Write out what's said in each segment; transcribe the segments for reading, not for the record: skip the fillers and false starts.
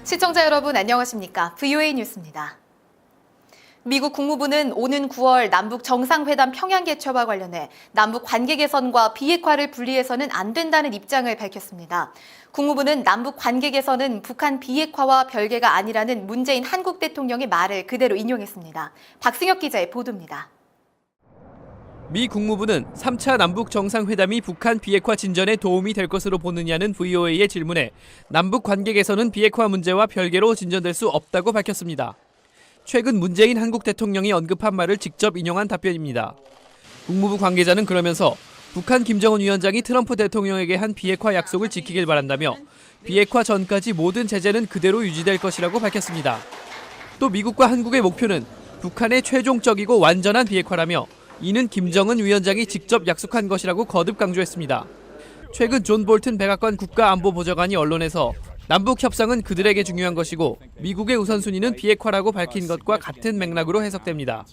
시청자 여러분 안녕하십니까? VOA 뉴스입니다. 미국 국무부는 오는 9월 남북 정상회담 평양 개최와 관련해 남북 관계 개선과 비핵화를 분리해서는 안 된다는 입장을 밝혔습니다. 국무부는 남북 관계 개선은 북한 비핵화와 별개가 아니라는 문재인 한국 대통령의 말을 그대로 인용했습니다. 박승혁 기자의 보도입니다. 미 국무부는 3차 남북 정상회담이 북한 비핵화 진전에 도움이 될 것으로 보느냐는 VOA의 질문에 남북 관계 개선은 비핵화 문제와 별개로 진전될 수 없다고 밝혔습니다. 최근 문재인 한국 대통령이 언급한 말을 직접 인용한 답변입니다. 국무부 관계자는 그러면서 북한 김정은 위원장이 트럼프 대통령에게 한 비핵화 약속을 지키길 바란다며 비핵화 전까지 모든 제재는 그대로 유지될 것이라고 밝혔습니다. 또 미국과 한국의 목표는 북한의 최종적이고 완전한 비핵화라며 이는 김정은 위원장이 직접 약속한 것이라고 거듭 강조했습니다. 최근 존 볼튼 백악관 국가안보보좌관이 언론에서 남북 협상은 그들에게 중요한 것이고 미국의 우선순위는 비핵화라고 밝힌 것과 같은 맥락으로 해석됩니다.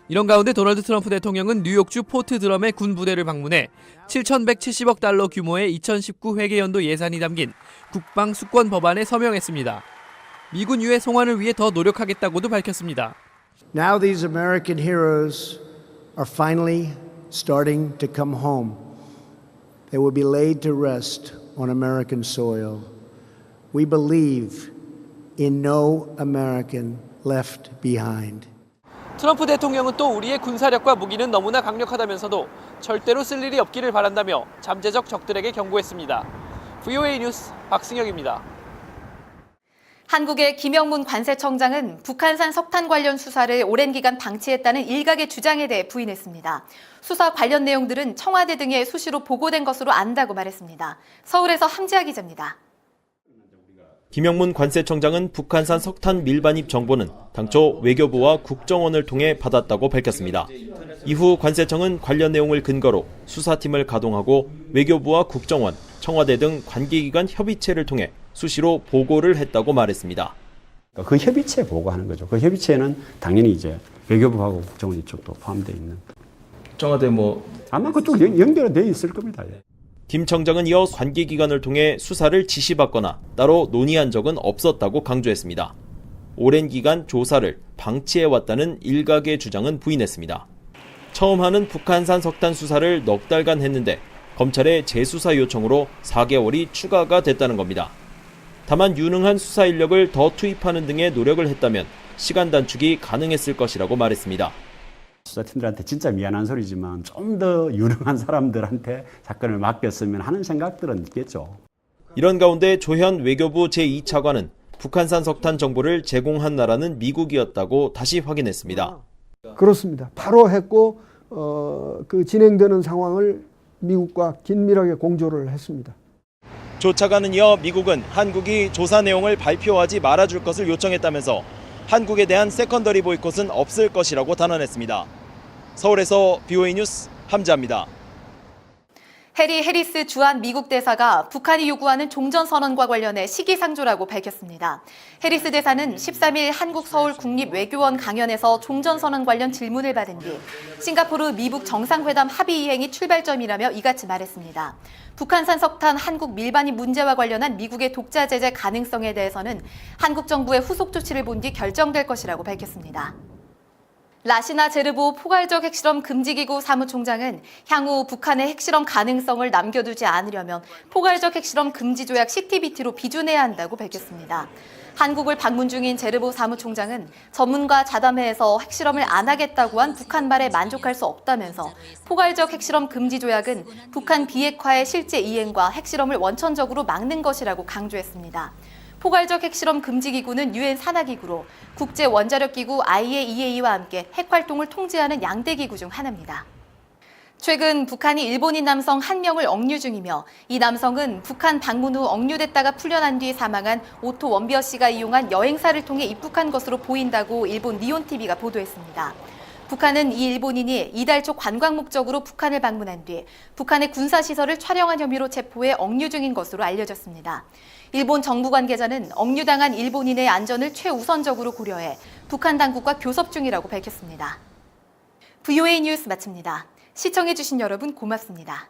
이런 가운데 도널드 트럼프 대통령은 뉴욕주 포트 드럼의 군 부대를 방문해 7,170억 달러 규모의 2019 회계연도 예산이 담긴 국방 수권 법안에 서명했습니다. 미군 유해 송환을 위해 더 노력하겠다고도 밝혔습니다. Now these American heroes are finally starting to come home. They will be laid to rest on American soil. We believe in no American left behind. 트럼프 대통령은 또 우리의 군사력과 무기는 너무나 강력하다면서도 절대로 쓸 일이 없기를 바란다며 잠재적 적들에게 경고했습니다. VOA 뉴스 박승혁입니다. 한국의 김영문 관세청장은 북한산 석탄 관련 수사를 오랜 기간 방치했다는 일각의 주장에 대해 부인했습니다. 수사 관련 내용들은 청와대 등에 수시로 보고된 것으로 안다고 말했습니다. 서울에서 함지아 기자입니다. 김영문 관세청장은 북한산 석탄 밀반입 정보는 당초 외교부와 국정원을 통해 받았다고 밝혔습니다. 이후 관세청은 관련 내용을 근거로 수사팀을 가동하고 외교부와 국정원, 청와대 등 관계기관 협의체를 통해 수시로 보고를 했다고 말했습니다. 그 협의체 보고하는 거죠. 그 협의체는 당연히 이제 외교부하고 국정원 이쪽도 포함되어 있는. 청와대 아마 그쪽 연결되어 있을 겁니다. 김 청장은 이어 관계기관을 통해 수사를 지시받거나 따로 논의한 적은 없었다고 강조했습니다. 오랜 기간 조사를 방치해왔다는 일각의 주장은 부인했습니다. 처음 하는 북한산 석탄 수사를 넉 달간 했는데 검찰의 재수사 요청으로 4개월이 추가가 됐다는 겁니다. 다만 유능한 수사 인력을 더 투입하는 등의 노력을 했다면 시간 단축이 가능했을 것이라고 말했습니다. 수사팀들한테 진짜 미안한 소리지만 좀 더 유능한 사람들한테 사건을 맡겼으면 하는 생각들은 있겠죠. 이런 가운데 조현 외교부 제2차관은 북한산 석탄 정보를 제공한 나라는 미국이었다고 다시 확인했습니다. 그렇습니다. 바로 했고 그 진행되는 상황을 미국과 긴밀하게 공조를 했습니다. 조 차관은 이어 미국은 한국이 조사 내용을 발표하지 말아줄 것을 요청했다면서 한국에 대한 세컨더리 보이콧은 없을 것이라고 단언했습니다. 서울에서 VOA 뉴스 함지아입니다. 해리 해리스 주한 미국 대사가 북한이 요구하는 종전선언과 관련해 시기상조라고 밝혔습니다. 해리스 대사는 13일 한국 서울 국립외교원 강연에서 종전선언 관련 질문을 받은 뒤 싱가포르 미북 정상회담 합의 이행이 출발점이라며 이같이 말했습니다. 북한산 석탄 한국 밀반입 문제와 관련한 미국의 독자 제재 가능성에 대해서는 한국 정부의 후속 조치를 본 뒤 결정될 것이라고 밝혔습니다. 라시나 제르보 포괄적 핵실험 금지기구 사무총장은 향후 북한의 핵실험 가능성을 남겨두지 않으려면 포괄적 핵실험 금지 조약 CTBT로 비준해야 한다고 밝혔습니다. 한국을 방문 중인 제르보 사무총장은 전문가 자담회에서 핵실험을 안 하겠다고 한 북한 말에 만족할 수 없다면서 포괄적 핵실험 금지 조약은 북한 비핵화의 실제 이행과 핵실험을 원천적으로 막는 것이라고 강조했습니다. 포괄적 핵실험 금지기구는 유엔 산하기구로 국제원자력기구 IAEA와 함께 핵활동을 통제하는 양대 기구 중 하나입니다. 최근 북한이 일본인 남성 한 명을 억류 중이며 이 남성은 북한 방문 후 억류됐다가 풀려난 뒤 사망한 오토 원비어 씨가 이용한 여행사를 통해 입국한 것으로 보인다고 일본 니온TV가 보도했습니다. 북한은 이 일본인이 이달 초 관광 목적으로 북한을 방문한 뒤 북한의 군사시설을 촬영한 혐의로 체포해 억류 중인 것으로 알려졌습니다. 일본 정부 관계자는 억류당한 일본인의 안전을 최우선적으로 고려해 북한 당국과 교섭 중이라고 밝혔습니다. VOA 뉴스 마칩니다. 시청해주신 여러분 고맙습니다.